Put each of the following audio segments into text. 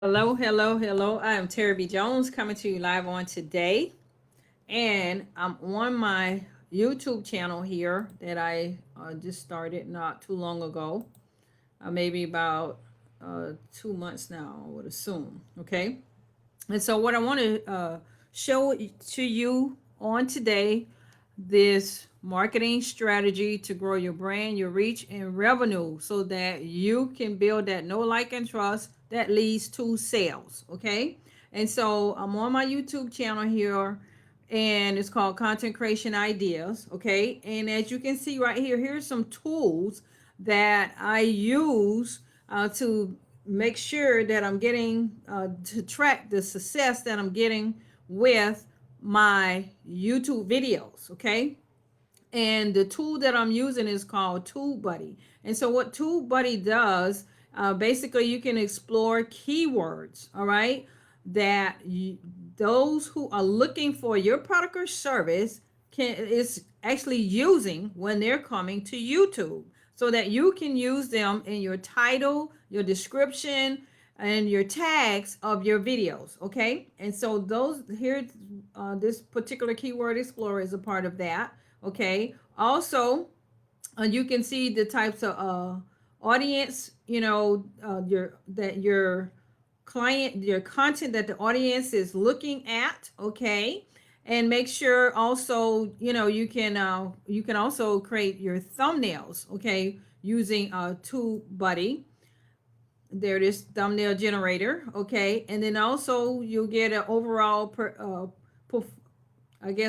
Hello, hello, hello. I am Terry B. Jones coming to you live on today. And I'm on my YouTube channel here that I just started not too long ago, maybe about 2 months now, I would assume. Okay. And so, what I want to show to you on today, this marketing strategy to grow your brand, your reach, and revenue so that you can build that know, like, and trust that leads to sales. Okay. And so, I'm on my YouTube channel here and it's called Content Creation Ideas. Okay. And as you can see right here, here's some tools that I use to make sure that I'm getting to track the success that I'm getting with my YouTube videos. Okay. And the tool that I'm using is called tubebuddy. And so what tubebuddy does, basically you can explore keywords, all right, that those who are looking for your product or service can is actually using when they're coming to YouTube, so that you can use them in your title, your description, and your tags of your videos. Okay. And so those here, this particular keyword explorer is a part of that. Okay. Also, you can see the types of audience, your client, your content that the audience is looking at. Okay. And make sure also, you can also create your thumbnails. Okay. Using TubeBuddy. There it is, thumbnail generator. Okay. And then also you'll get an overall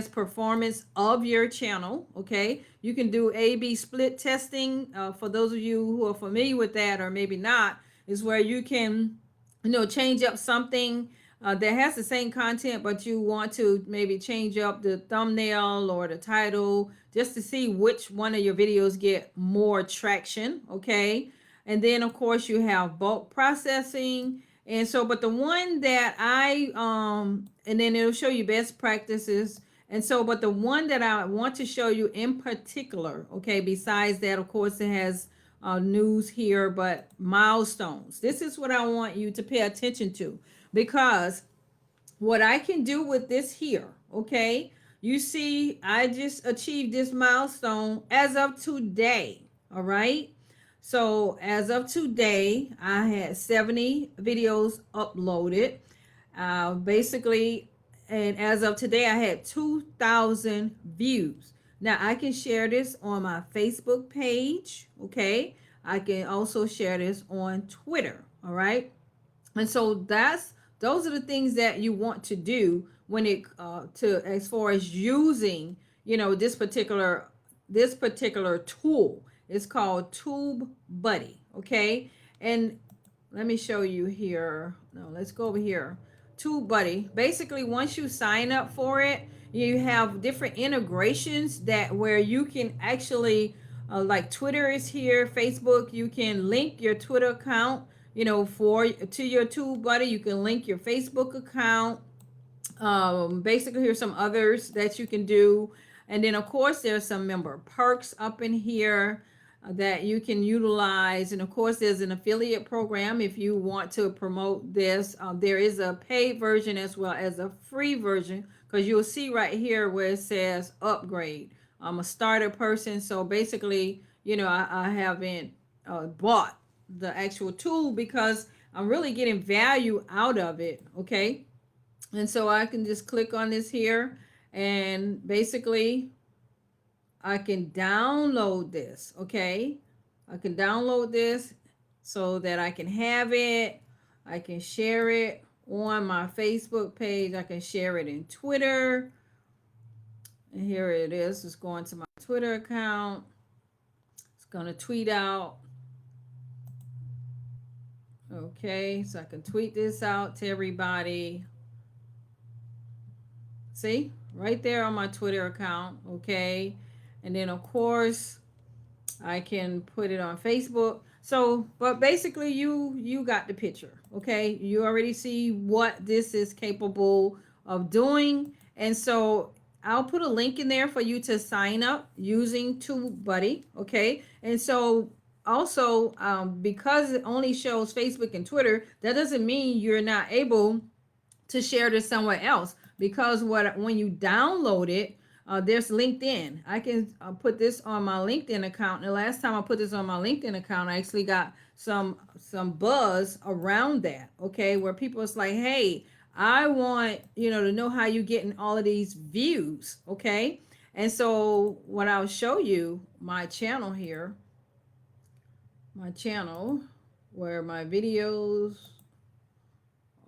performance of your channel. Okay. You can do A/B split testing. For those of you who are familiar with that, or maybe not, is where you can, change up something that has the same content, but you want to maybe change up the thumbnail or the title just to see which one of your videos get more traction. Okay. And then of course you have bulk processing. And so, but the one that and then it'll show you best practices. And so, but the one that I want to show you in particular, okay, besides that, of course, it has news here, but milestones. This is what I want you to pay attention to, because what I can do with this here, okay, you see, I just achieved this milestone as of today, all right? So as of today, I had 70 videos uploaded. Basically, and as of today, I had 2,000 views. Now I can share this on my Facebook page. Okay. I can also share this on Twitter. All right. And so those are the things that you want to do when it to as far as using, this particular tool. It's called TubeBuddy. Okay. And let me show you here. No, let's go over here. TubeBuddy. Basically, once you sign up for it, you have different integrations that where you can actually, like Twitter is here, Facebook. You can link your Twitter account, for to your TubeBuddy. You can link your Facebook account. Basically, here's some others that you can do. And then, of course, there's some member perks up in here that you can utilize. And of course, there's an affiliate program if you want to promote this. There is a paid version as well as a free version, because you'll see right here where it says upgrade. I'm a starter person. So basically, I haven't bought the actual tool because I'm really getting value out of it. Okay. And so I can just click on this here, and basically I can download this. Okay. I can download this so that I can have it. I can share it on my Facebook page. I can share it in Twitter. And here it is. It's going to my Twitter account. It's going to tweet out. Okay. So I can tweet this out to everybody. See, right there on my Twitter account. Okay. And then of course I can put it on Facebook. So, but basically you got the picture. Okay. You already see what this is capable of doing. And so I'll put a link in there for you to sign up using TubeBuddy. Okay. And so also, because it only shows Facebook and Twitter, that doesn't mean you're not able to share this somewhere else, because what when you download it, there's LinkedIn. I can put this on my LinkedIn account. And the last time I put this on my LinkedIn account, I actually got some buzz around that. Okay, where people is like, hey, I want to know how you getting all of these views. Okay, and so what I'll show you my channel here, my channel where my videos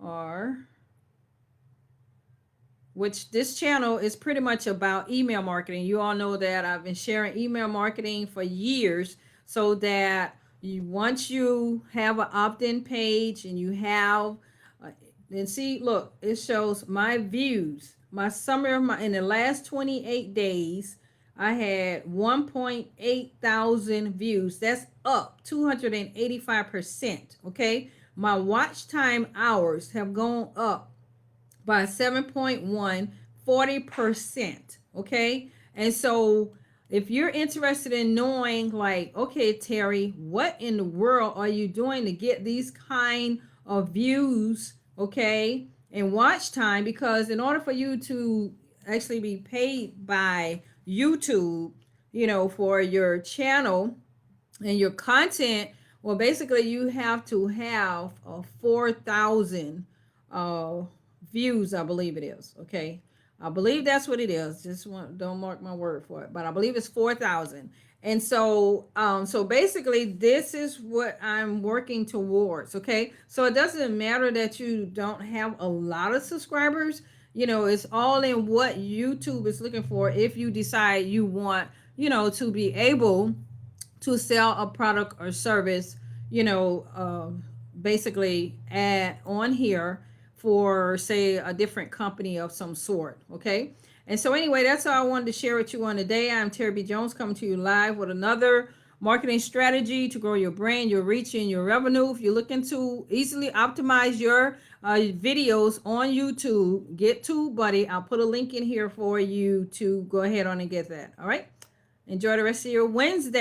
are, which this channel is pretty much about email marketing. You all know that I've been sharing email marketing for years, so that once you have an opt-in page and you have, and see, look, it shows my views, my summary of my, in the last 28 days, I had 1.8 thousand views. That's up 285%. Okay. My watch time hours have gone up by 7.1, 40%. Okay. And so if you're interested in knowing, like, okay, Terry, what in the world are you doing to get these kind of views, okay, and watch time? Because in order for you to actually be paid by YouTube, for your channel and your content, well, basically you have to have 4,000 uh, views, I believe it is. Okay, I believe that's what it is. Just don't mark my word for it, but I believe it's 4,000. And so, so basically, this is what I'm working towards. Okay, so it doesn't matter that you don't have a lot of subscribers. It's all in what YouTube is looking for. If you decide you want, to be able to sell a product or service, basically add on here for, say, a different company of some sort. Okay. And so anyway, that's all I wanted to share with you on today. I'm Terry B. Jones, coming to you live with another marketing strategy to grow your brand, your reach, and your revenue. If you're looking to easily optimize your videos on YouTube, get TubeBuddy. I'll put a link in here for you to go ahead on and get that. All right. Enjoy the rest of your Wednesday.